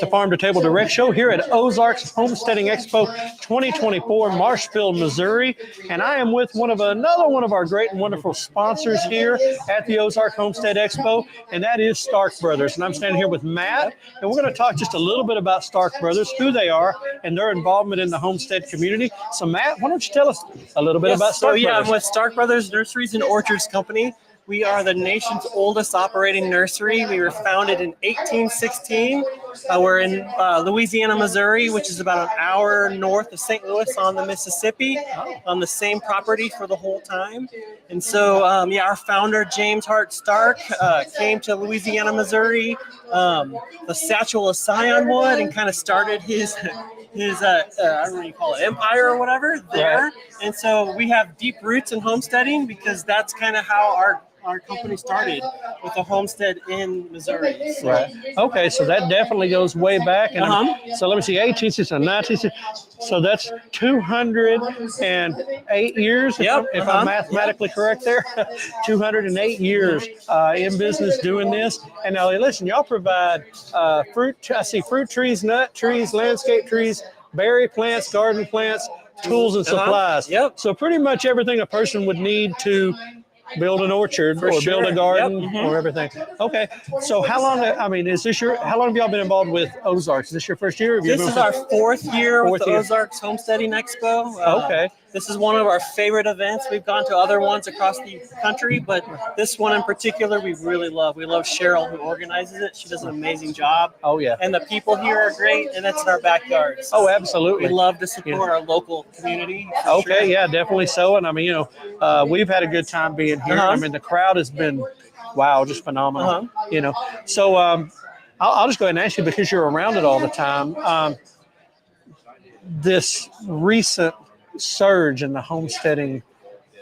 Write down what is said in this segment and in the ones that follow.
the Farm2Table Direct Show here at Ozarks Homesteading Expo 2024, Marshfield, Missouri. And I am with another one of our great and wonderful sponsors here at the Ozark Homestead Expo, and that is Stark Brothers. And I'm standing here with Matt, and we're going to talk just a little bit about Stark Brothers, who they are, and their involvement in the homestead community. So Matt, why don't you tell us a little bit about Stark Brothers? I'm with Stark Brothers Nurseries and Orchards Company. We are the nation's oldest operating nursery. We were founded in 1816. We're in Louisiana, Missouri, which is about an hour north of St. Louis on the Mississippi, on the same property for the whole time. And so, our founder, James Hart Stark, came to Louisiana, Missouri, the Satchel of Scion wood, and kind of started his I don't know what you call it, empire or whatever there. Right. And so we have deep roots in homesteading because that's kind of how our company started, with a homestead in Missouri. So. Right. Okay, so that definitely goes way back. And so let me see, 1860, 1960. So that's 208 years, if I'm mathematically correct there. 208 years in business doing this. And now listen, y'all provide fruit. I see fruit trees, nut trees, landscape trees, berry plants, garden plants, tools and supplies. So pretty much everything a person would need to build an orchard build a garden or everything. Okay. So how long have y'all been involved with Ozarks? Is this your first year? This is our fourth year with the Ozarks Homesteading Expo. Okay. This is one of our favorite events. We've gone to other ones across the country, but this one in particular we really love. We love Cheryl, who organizes it. She does an amazing job. Oh, yeah. And the people here are great, and it's in our backyard. So absolutely. We love to support our local community. Okay, yeah, definitely so. And I mean, we've had a good time being here. I mean, the crowd has been, just phenomenal. So I'll just go ahead and ask you, because you're around it all the time, this recent surge in the homesteading,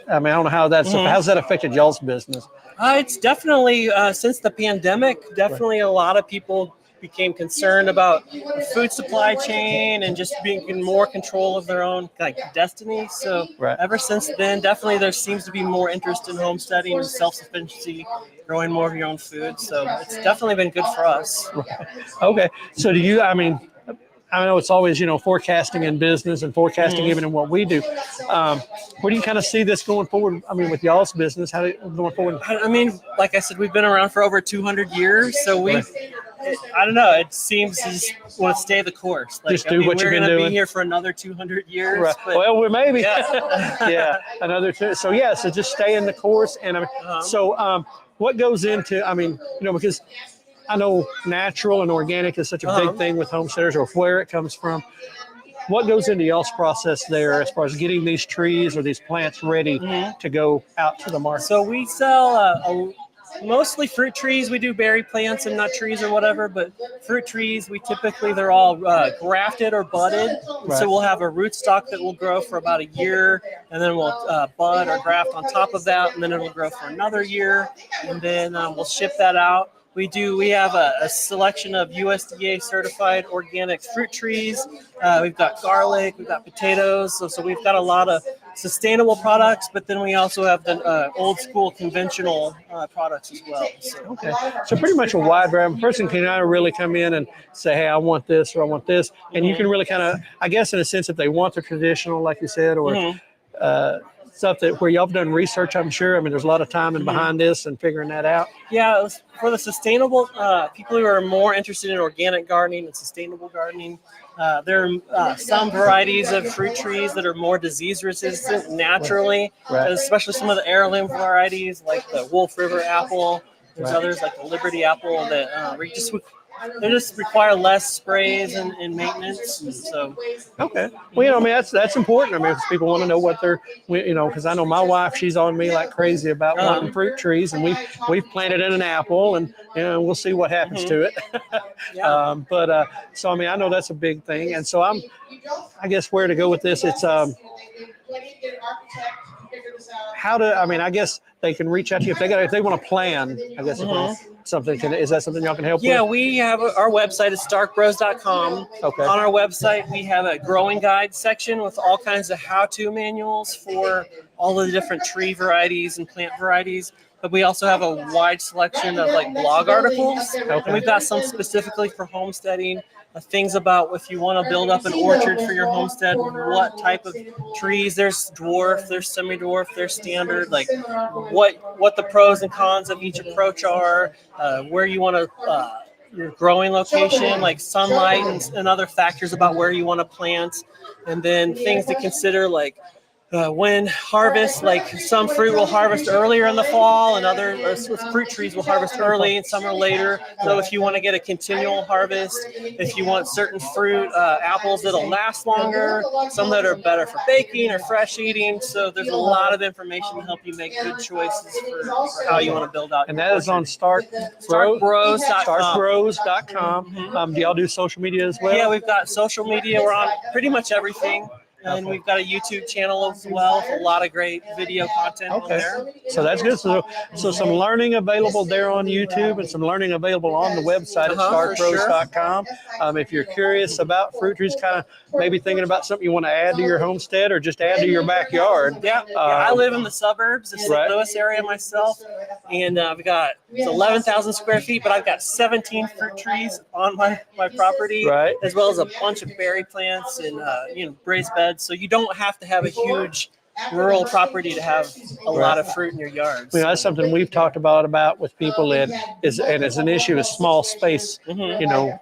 I mean, I don't know how how's that affected y'all's business? It's definitely, since the pandemic, a lot of people became concerned about the food supply chain and just being in more control of their own destiny. So ever since then, definitely there seems to be more interest in homesteading and self-sufficiency, growing more of your own food. So it's definitely been good for us. Okay. So I know it's always, forecasting in business and forecasting even in what we do. Where do you kind of see this going forward? I mean, with y'all's business, how going forward? I mean, like I said, we've been around for over 200 years. So I don't know. It seems to just want to stay the course. Just do what you've been doing. We're going to be here for another 200 years. Right. But, well, maybe. Another two. So so just stay in the course. And what goes into? I mean, because I know natural and organic is such a big thing with homesteaders, or where it comes from. What goes into y'all's process there as far as getting these trees or these plants ready to go out to the market? So we sell mostly fruit trees. We do berry plants and nut trees or whatever, but fruit trees, they're all grafted or budded. Right. So we'll have a rootstock that will grow for about a year, and then we'll bud or graft on top of that, and then it'll grow for another year, and then we'll ship that out. We have a selection of USDA certified organic fruit trees. We've got garlic, we've got potatoes. So we've got a lot of sustainable products, but then we also have the old school conventional products as well. So pretty much a wide variety. A person can really come in and say, hey, I want this or I want this. And you can really kind of, I guess in a sense, if they want the traditional, like you said, or stuff where y'all have done research, I'm sure. I mean, there's a lot of time behind this and figuring that out. Yeah, for the sustainable people who are more interested in organic gardening and sustainable gardening, there are some varieties of fruit trees that are more disease resistant naturally, especially some of the heirloom varieties like the Wolf River apple. There's others like the Liberty apple that they just require less sprays and maintenance. And so, well, that's important. I mean, if people want to know what they're, because I know my wife, she's on me like crazy about wanting fruit trees, and we've planted in an apple, and we'll see what happens to it. So I mean, I know that's a big thing, and so I guess where to go with this? It's I guess they can reach out to you if they want to plan. I guess is that something y'all can help with? Yeah, we have our website is starkbros.com. Okay. On our website, we have a growing guide section with all kinds of how-to manuals for all of the different tree varieties and plant varieties. But we also have a wide selection of blog articles. And we've got some specifically for homesteading. things about if you want to build up an orchard for your homestead, what type of trees. There's dwarf, there's semi-dwarf, there's standard. Like what the pros and cons of each approach are, where you want to your growing location, like sunlight and other factors about where you want to plant, and then things to consider like when harvest, like some fruit will harvest earlier in the fall and other fruit trees will harvest early and some are later. So if you want to get a continual harvest, if you want certain fruit, apples that'll last longer, some that are better for baking or fresh eating. So there's a lot of information to help you make good choices for how you want to build out. And that is on starkbros.com. Do y'all do social media as well? Yeah, we've got social media. We're on pretty much everything. And we've got a YouTube channel as well with a lot of great video content on there. So that's good. So some learning available there on YouTube and some learning available on the website at starkbros.com. If you're curious about fruit trees, kind of maybe thinking about something you want to add to your homestead or just add to your backyard. Yeah, I live in the suburbs, the St. Louis area myself, and I've got 11,000 square feet, but I've got 17 fruit trees on my property, as well as a bunch of berry plants and raised beds. So you don't have to have a huge rural property to have a lot of fruit in your yard. That's something we've talked about with people, and it's an issue is small space,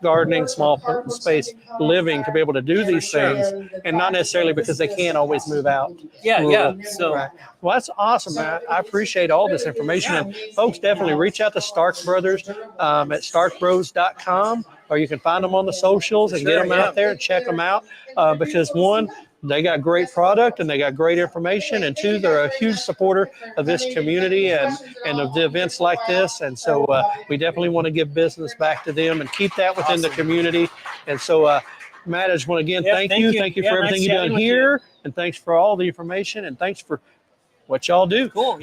gardening, small space living to be able to do these things, and not necessarily because they can't always move out. So well, that's awesome, man. I appreciate all this information, and folks, definitely reach out to Stark Brothers at starkbros.com, or you can find them on the socials and get them out there and check them out, because one, they got great product and they got great information, and two, they're a huge supporter of this community and of the events like this. And so we definitely want to give business back to them and keep that within the community. And so Matt, I just want to again thank you for everything you've done here, and thanks for all the information, and thanks for what y'all do. Cool.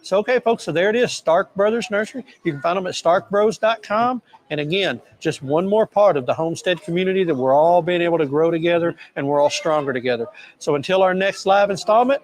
So, okay, folks, so there it is, Stark Brothers Nursery. You can find them at starkbros.com. And again, just one more part of the homestead community that we're all being able to grow together, and we're all stronger together. So until our next live installment,